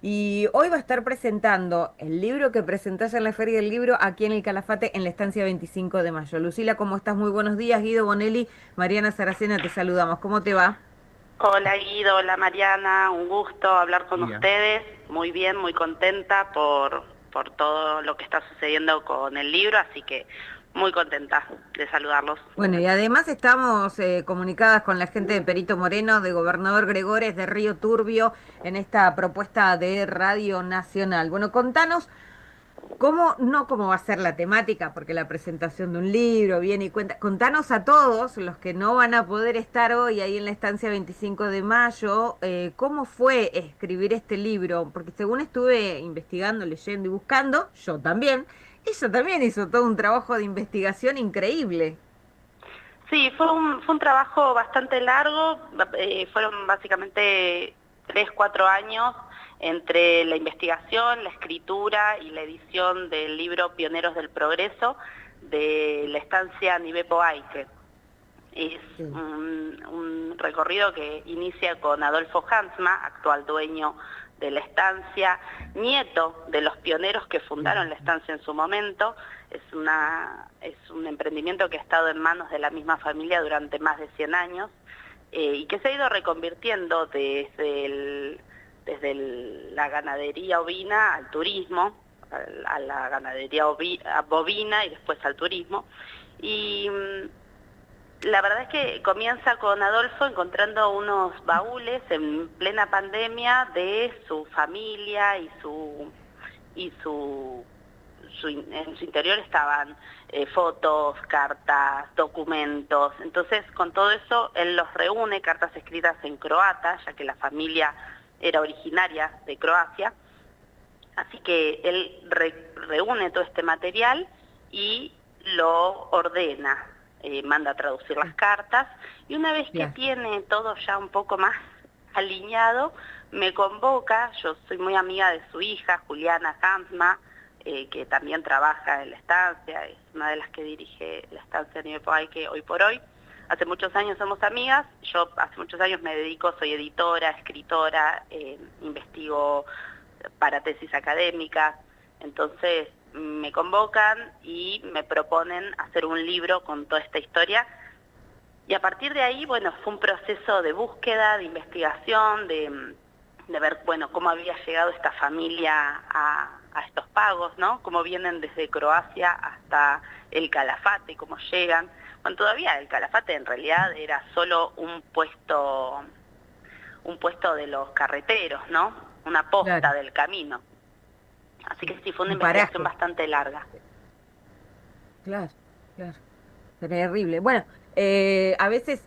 Y hoy va a estar presentando el libro que presentás en la Feria del Libro aquí en el Calafate en la estancia 25 de mayo. Lucila, ¿cómo estás? Muy buenos días. Guido Bonelli, Mariana Saracena, te saludamos. ¿Cómo te va? Hola Guido, hola Mariana, un gusto hablar con Día. ustedes. Muy bien, muy contenta por todo lo que está sucediendo con el libro, así que muy contenta de saludarlos. Bueno, y además estamos comunicadas con la gente de Perito Moreno, de Gobernador Gregores, de Río Turbio, en esta propuesta de Radio Nacional. Bueno, contanos. No cómo va a ser la temática, porque la presentación de un libro viene y cuenta. Contanos a todos los que no van a poder estar hoy ahí en la estancia 25 de mayo, cómo fue escribir este libro, porque según estuve investigando, leyendo y buscando, yo también, ella también hizo todo un trabajo de investigación increíble. Sí, fue un trabajo bastante largo, fueron básicamente 3, 4 años entre la investigación, la escritura y la edición del libro Pioneros del Progreso de la estancia Nivepo Aike. Es Sí. un recorrido que inicia con Adolfo Hansma, actual dueño de la estancia, nieto de los pioneros que fundaron la estancia en su momento. Es un emprendimiento que ha estado en manos de la misma familia durante más de 100 años y que se ha ido reconvirtiendo desde la ganadería ovina al turismo, a la ganadería bovina y después al turismo. Y la verdad es que comienza con Adolfo encontrando unos baúles en plena pandemia de su familia en su interior estaban fotos, cartas, documentos. Entonces, con todo eso, él los reúne, cartas escritas en croata, ya que la familia era originaria de Croacia. Así que él reúne todo este material y lo ordena, manda a traducir las cartas, y una vez que Claro. tiene todo ya un poco más alineado, me convoca. Yo soy muy amiga de su hija, Juliana Hansma, que también trabaja en la estancia, es una de las que dirige la estancia de Niepoay hoy por hoy. Hace muchos años somos amigas, yo hace muchos años me dedico, soy editora, escritora, investigo para tesis académicas. Entonces me convocan y me proponen hacer un libro con toda esta historia, y a partir de ahí, bueno, fue un proceso de búsqueda, de investigación, de ver, bueno, cómo había llegado esta familia a estos pagos, ¿no? Cómo vienen desde Croacia hasta el Calafate, cómo llegan. Bueno, todavía el Calafate en realidad era solo un puesto de los carreteros, ¿no? Una posta Claro. del camino. Así que sí, fue una Un investigación paraje. bastante larga. Claro, claro. Terrible. Bueno, a veces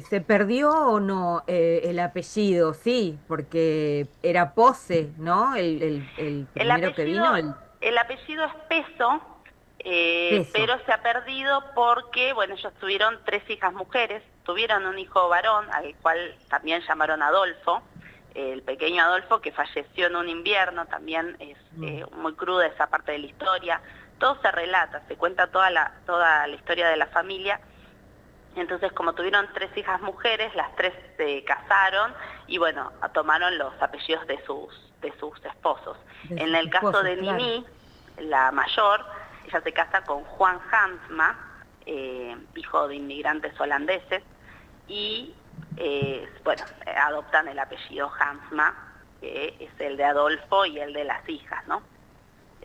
se perdió o no el apellido, sí, porque era Pose, ¿no? El El primero que apellido, vino, el el apellido es Peso, Peso. pero se ha perdido porque, bueno, ellos tuvieron 3 hijas mujeres, tuvieron un hijo varón, al cual también llamaron Adolfo, el pequeño Adolfo, que falleció en un invierno. También es Mm. muy cruda esa parte de la historia. Todo se relata, se cuenta toda la historia de la familia. Entonces, como tuvieron 3 hijas mujeres, las 3 se casaron y, bueno, tomaron los apellidos de sus esposos. De En sus el caso esposos, de claro. Nini, la mayor, ella se casa con Juan Hansma, hijo de inmigrantes holandeses, y, bueno, adoptan el apellido Hansma, que es el de Adolfo y el de las hijas, ¿no?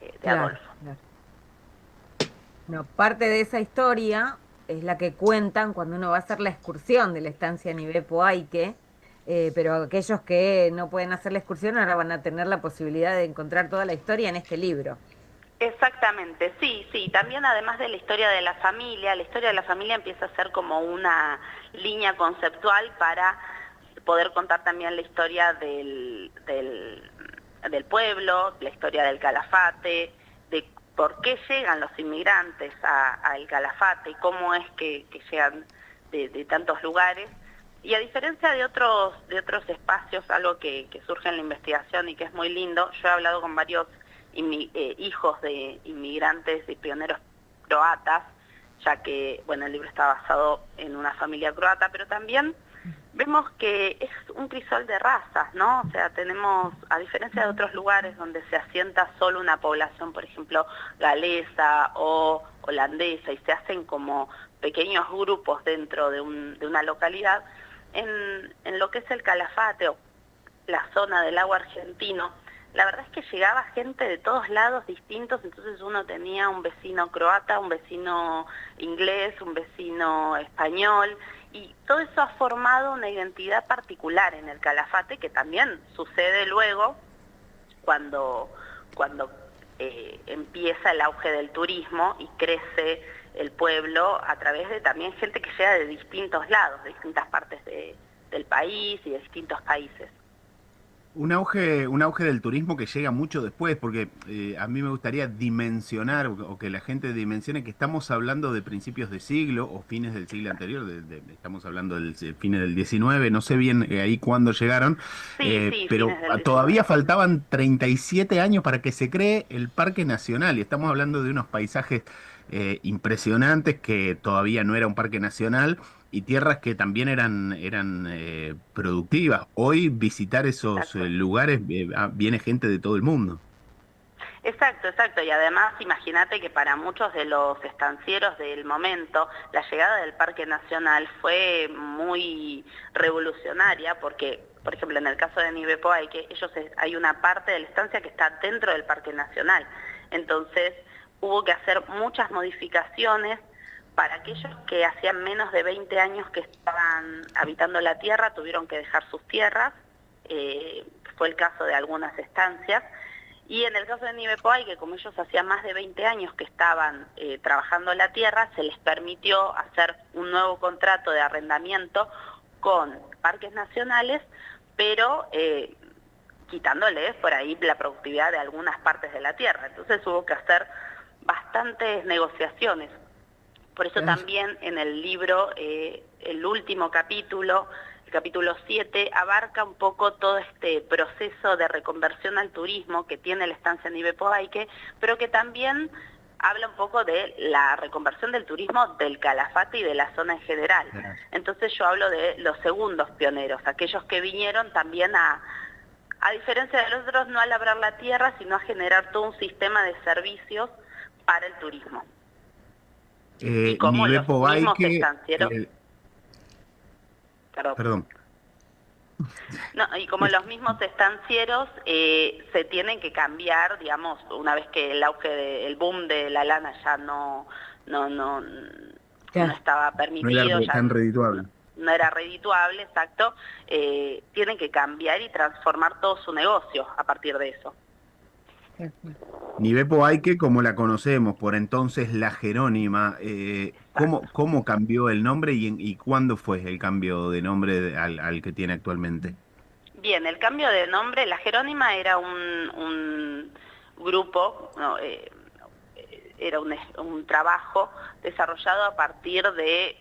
De Claro, Adolfo. claro. No, parte de esa historia es la que cuentan cuando uno va a hacer la excursión de la estancia Nivepo Aike, pero aquellos que no pueden hacer la excursión ahora van a tener la posibilidad de encontrar toda la historia en este libro. Exactamente, sí, sí. También, además de la historia de la familia empieza a ser como una línea conceptual para poder contar también la historia del pueblo, la historia del Calafate, de por qué llegan los inmigrantes al Calafate y cómo es que llegan de tantos lugares. Y a diferencia de otros espacios, algo que surge en la investigación y que es muy lindo, yo he hablado con varios hijos de inmigrantes y pioneros croatas, ya que, bueno, el libro está basado en una familia croata, pero también vemos que es un crisol de razas, ¿no? O sea, tenemos, a diferencia de otros lugares donde se asienta solo una población, por ejemplo, galesa o holandesa, y se hacen como pequeños grupos dentro de una localidad, en lo que es el Calafate o la zona del lago argentino, la verdad es que llegaba gente de todos lados distintos, entonces uno tenía un vecino croata, un vecino inglés, un vecino español, y todo eso ha formado una identidad particular en el Calafate, que también sucede luego cuando empieza el auge del turismo y crece el pueblo a través de también gente que llega de distintos lados, de distintas partes del país y de distintos países. Un auge del turismo que llega mucho después, porque a mí me gustaría dimensionar o que la gente dimensione que estamos hablando de principios de siglo o fines del siglo anterior, estamos hablando del fines del 19, no sé bien ahí cuándo llegaron, Sí, pero fines del 19. todavía faltaban 37 años para que se cree el Parque Nacional y estamos hablando de unos paisajes impresionantes que todavía no era un parque nacional y tierras que también eran productivas. Hoy visitar esos Exacto. lugares viene gente de todo el mundo. Exacto, exacto. Y además, imagínate que para muchos de los estancieros del momento, la llegada del Parque Nacional fue muy revolucionaria porque, por ejemplo, en el caso de Nibepo hay una parte de la estancia que está dentro del Parque Nacional. Entonces, hubo que hacer muchas modificaciones para aquellos que hacían menos de 20 años que estaban habitando la tierra, tuvieron que dejar sus tierras, fue el caso de algunas estancias. Y en el caso de Nibepoay, que como ellos hacían más de 20 años que estaban trabajando la tierra, se les permitió hacer un nuevo contrato de arrendamiento con parques nacionales, pero quitándoles por ahí la productividad de algunas partes de la tierra. Entonces hubo que hacer bastantes negociaciones. Por eso también en el libro, el último capítulo, el capítulo 7, abarca un poco todo este proceso de reconversión al turismo que tiene la estancia en Ibepoaique, pero que también habla un poco de la reconversión del turismo del Calafate y de la zona en general. Entonces yo hablo de los segundos pioneros, aquellos que vinieron también a diferencia de los otros, no a labrar la tierra, sino a generar todo un sistema de servicios para el turismo. Y como los Nibepo mismos Baike, estancieros... perdón. No, y como los mismos estancieros se tienen que cambiar, digamos, una vez que el auge, el boom de la lana ya no estaba No era permitido, ya tan redituable. no era redituable, exacto, tienen que cambiar y transformar todo su negocio a partir de eso. Nibepo Aike, como la conocemos, por entonces la Jerónima, ¿cómo cambió el nombre y cuándo fue el cambio de nombre al que tiene actualmente? Bien, el cambio de nombre, la Jerónima era un grupo, no, era un trabajo desarrollado a partir de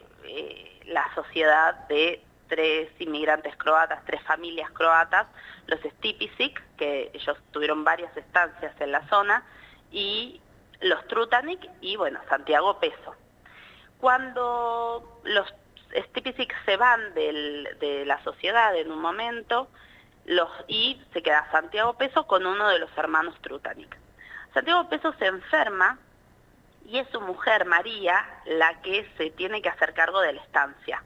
la sociedad de 3 inmigrantes croatas, 3 familias croatas, los Stipicic, que ellos tuvieron varias estancias en la zona, y los Trutanic y, bueno, Santiago Peso. Cuando los Stipicic se van de la sociedad en un momento, y se queda Santiago Peso con uno de los hermanos Trutanic. Santiago Peso se enferma y es su mujer, María, la que se tiene que hacer cargo de la estancia.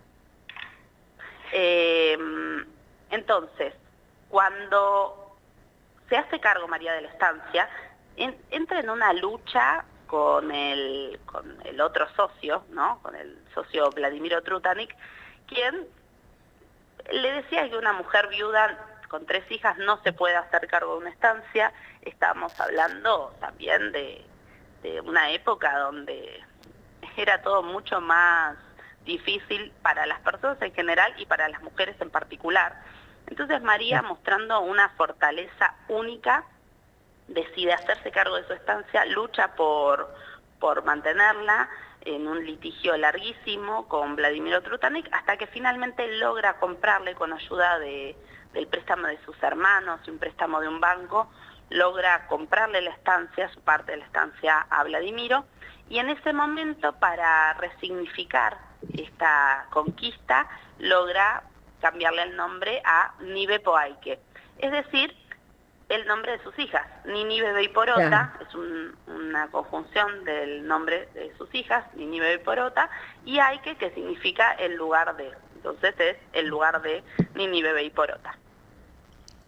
Entonces, cuando se hace cargo María de la estancia, entra en una lucha con el otro socio, ¿no? Con el socio Vladimiro Trutanic, quien le decía que una mujer viuda con 3 hijas no se puede hacer cargo de una estancia. Estábamos hablando también de una época donde era todo mucho más difícil para las personas en general y para las mujeres en particular. Entonces María, mostrando una fortaleza única, decide hacerse cargo de su estancia, lucha por mantenerla en un litigio larguísimo con Vladimiro Trutanic, hasta que finalmente logra comprarle, con ayuda del préstamo de sus hermanos y un préstamo de un banco, logra comprarle la estancia, su parte de la estancia, a Vladimiro, y en ese momento, para resignificar esta conquista, logra cambiarle el nombre a Nive Poaike, es decir, el nombre de sus hijas. Ninive y Porota es una conjunción del nombre de sus hijas, Ninive y Porota, y Aike, que significa el lugar de. Entonces es el lugar de Ninive y Porota.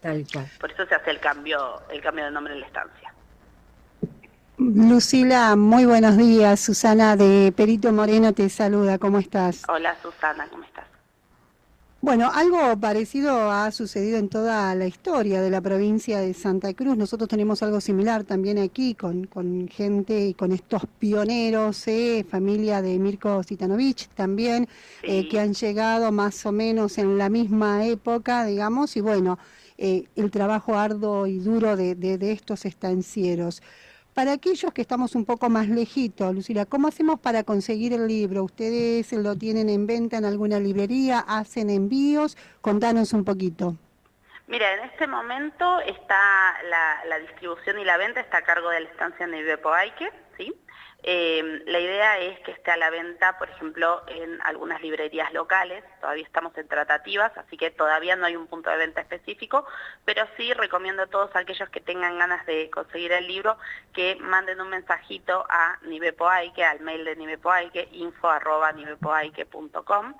Tal cual. Por eso se hace el cambio de nombre en la estancia. Lucila, muy buenos días. Susana de Perito Moreno te saluda. ¿Cómo estás? Hola Susana, ¿cómo estás? Bueno, algo parecido ha sucedido en toda la historia de la provincia de Santa Cruz. Nosotros tenemos algo similar también aquí con gente y con estos pioneros, familia de Mirko Citanovich también, Sí. que han llegado más o menos en la misma época, digamos, y bueno, el trabajo arduo y duro de estos estancieros. Para aquellos que estamos un poco más lejitos, Lucila, ¿cómo hacemos para conseguir el libro? ¿Ustedes lo tienen en venta en alguna librería? ¿Hacen envíos? Contanos un poquito. Mira, en este momento está la distribución y la venta está a cargo de la estancia Nive Poaike, ¿sí? La idea es que esté a la venta, por ejemplo, en algunas librerías locales. Todavía estamos en tratativas, así que todavía no hay un punto de venta específico, pero sí recomiendo a todos aquellos que tengan ganas de conseguir el libro que manden un mensajito a Nive Poaike, al mail de Nive Poaike, info@nivepoaike.com,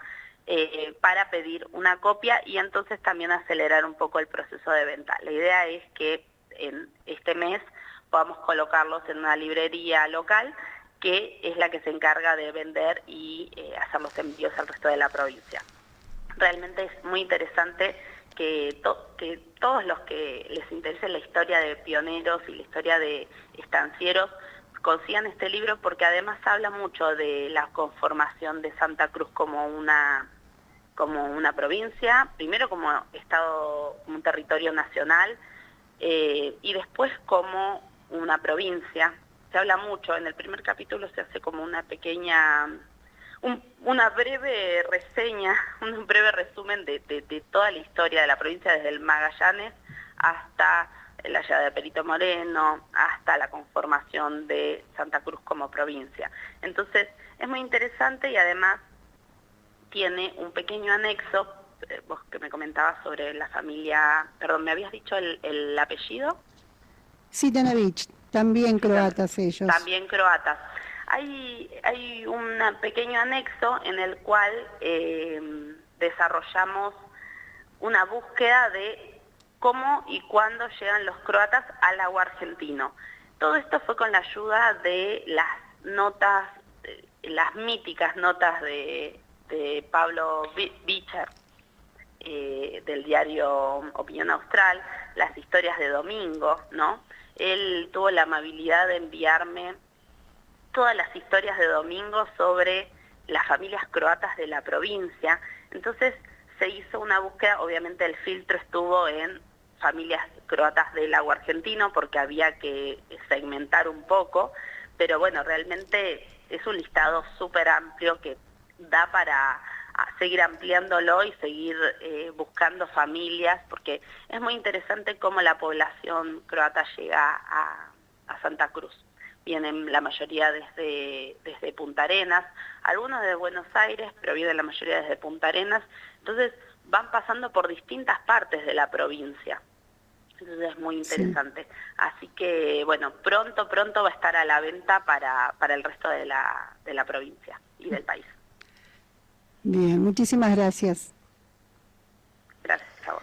para pedir una copia y entonces también acelerar un poco el proceso de venta. La idea es que en este mes podamos colocarlos en una librería local que es la que se encarga de vender y hacer los envíos al resto de la provincia. Realmente es muy interesante que todos los que les interese la historia de pioneros y la historia de estancieros consigan este libro, porque además habla mucho de la conformación de Santa Cruz como una provincia, primero como estado, como un territorio nacional, y después como una provincia. Se habla mucho, en el primer capítulo se hace como una pequeña, una breve reseña, un breve resumen de toda la historia de la provincia, desde el Magallanes hasta la llegada de Perito Moreno, hasta la conformación de Santa Cruz como provincia. Entonces, es muy interesante y además tiene un pequeño anexo, vos que me comentabas sobre la familia, perdón, ¿me habías dicho el apellido? Citanovich, también croatas ellos. También croatas. Hay un pequeño anexo en el cual desarrollamos una búsqueda de cómo y cuándo llegan los croatas al agua argentino. Todo esto fue con la ayuda de las notas, las míticas notas de Pablo Bicher, del diario Opinión Austral, las historias de Domingo, ¿no? Él tuvo la amabilidad de enviarme todas las historias de Domingo sobre las familias croatas de la provincia. Entonces se hizo una búsqueda, obviamente el filtro estuvo en familias croatas del agua argentino porque había que segmentar un poco, pero bueno, realmente es un listado súper amplio que da para seguir ampliándolo y seguir buscando familias, porque es muy interesante cómo la población croata llega a Santa Cruz. Vienen la mayoría desde Punta Arenas, algunos de Buenos Aires, pero vienen la mayoría desde Punta Arenas, entonces van pasando por distintas partes de la provincia. Entonces es muy interesante. Sí. Así que, bueno, pronto va a estar a la venta para el resto de la provincia y del país. Bien, muchísimas gracias. Gracias a vos.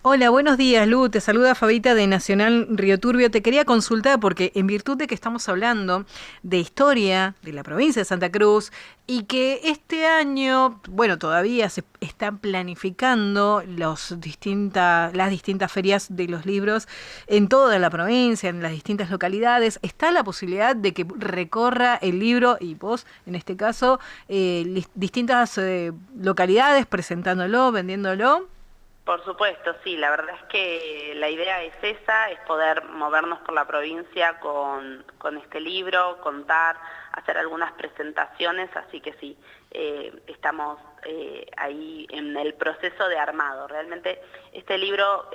Hola, buenos días, Lu. Te saluda Fabita de Nacional Río Turbio. Te quería consultar porque en virtud de que estamos hablando de historia de la provincia de Santa Cruz y que este año, bueno, todavía se están planificando las distintas ferias de los libros en toda la provincia, en las distintas localidades, está la posibilidad de que recorra el libro y vos, en este caso, distintas localidades presentándolo, vendiéndolo. Por supuesto, sí, la verdad es que la idea es esa, es poder movernos por la provincia con este libro, contar, hacer algunas presentaciones, así que sí, estamos ahí en el proceso de armado. Realmente este libro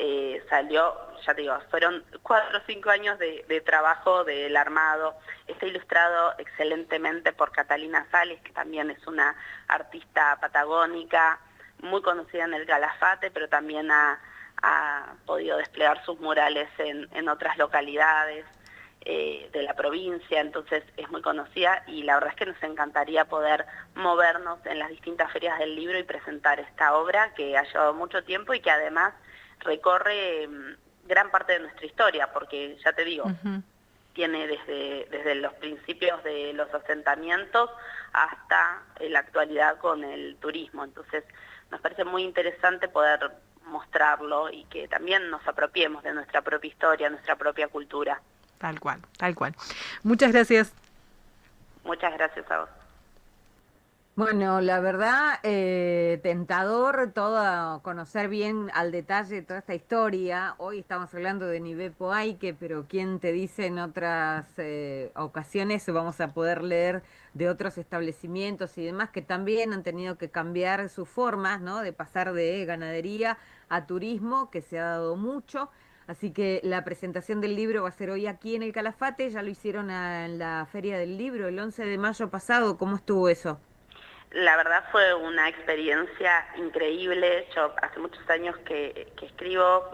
salió, ya te digo, fueron 4 o 5 años de trabajo del armado, está ilustrado excelentemente por Catalina Sales, que también es una artista patagónica. muy conocida en el Calafate, pero también ha podido desplegar sus murales en otras localidades de la provincia, entonces es muy conocida y la verdad es que nos encantaría poder movernos en las distintas ferias del libro y presentar esta obra que ha llevado mucho tiempo y que además recorre gran parte de nuestra historia, porque ya te digo, tiene desde los principios de los asentamientos hasta la actualidad con el turismo, entonces nos parece muy interesante poder mostrarlo y que también nos apropiemos de nuestra propia historia, nuestra propia cultura. Tal cual, tal cual. Muchas gracias. Muchas gracias a vos. Bueno, la verdad, tentador todo conocer bien al detalle toda esta historia. Hoy estamos hablando de Nive Poaike, pero quién te dice en otras ocasiones vamos a poder leer de otros establecimientos y demás que también han tenido que cambiar sus formas, ¿no? De pasar de ganadería a turismo, que se ha dado mucho. Así que la presentación del libro va a ser hoy aquí en el Calafate, ya lo hicieron en la Feria del Libro el 11 de mayo pasado. ¿Cómo estuvo eso? La verdad fue una experiencia increíble. Yo hace muchos años que escribo,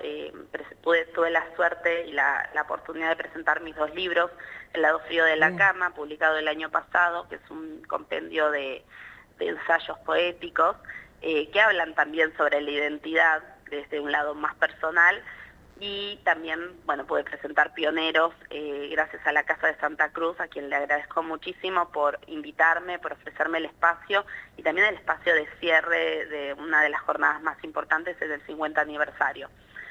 tuve la suerte y la oportunidad de presentar mis 2 libros, El lado frío de la cama, publicado el año pasado, que es un compendio de ensayos poéticos, que hablan también sobre la identidad desde un lado más personal, y también, bueno, pude presentar Pioneros gracias a la Casa de Santa Cruz, a quien le agradezco muchísimo por invitarme, por ofrecerme el espacio y también el espacio de cierre de una de las jornadas más importantes, es el 50 aniversario.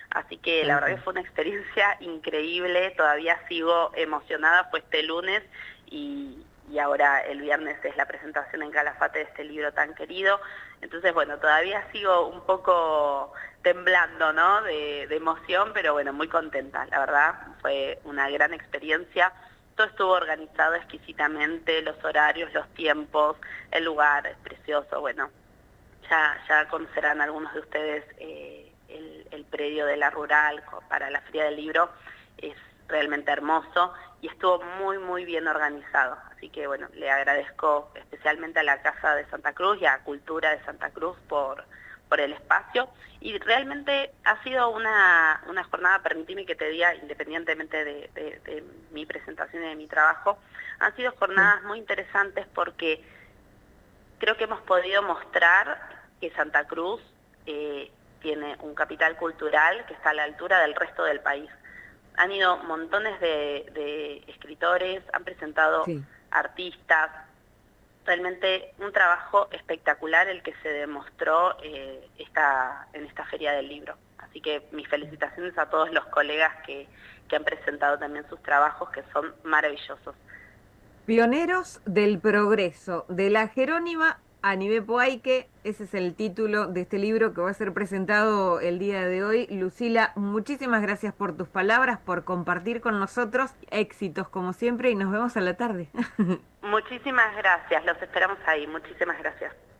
Así que la verdad que fue una experiencia increíble, todavía sigo emocionada, fue este lunes y ahora el viernes es la presentación en Calafate de este libro tan querido. Entonces, bueno, todavía sigo un poco temblando, ¿no? De emoción, pero bueno, muy contenta. La verdad, fue una gran experiencia. Todo estuvo organizado exquisitamente, los horarios, los tiempos, el lugar es precioso. Bueno, ya conocerán algunos de ustedes el predio de la Rural para la Feria del Libro. Es realmente hermoso y estuvo muy, muy bien organizado. Así que, bueno, le agradezco especialmente a la Casa de Santa Cruz y a Cultura de Santa Cruz por el espacio. Y realmente ha sido una jornada, permitime que te diga, independientemente de mi presentación y de mi trabajo, han sido jornadas muy interesantes porque creo que hemos podido mostrar que Santa Cruz tiene un capital cultural que está a la altura del resto del país. Han ido montones de escritores, han presentado artistas, realmente un trabajo espectacular el que se demostró en esta Feria del Libro. Así que mis felicitaciones a todos los colegas que han presentado también sus trabajos, que son maravillosos. Pioneros del Progreso, de la Jerónima a Nive Poaike, ese es el título de este libro que va a ser presentado el día de hoy. Lucila, muchísimas gracias por tus palabras, por compartir con nosotros. Éxitos como siempre y nos vemos a la tarde. Muchísimas gracias, los esperamos ahí, muchísimas gracias.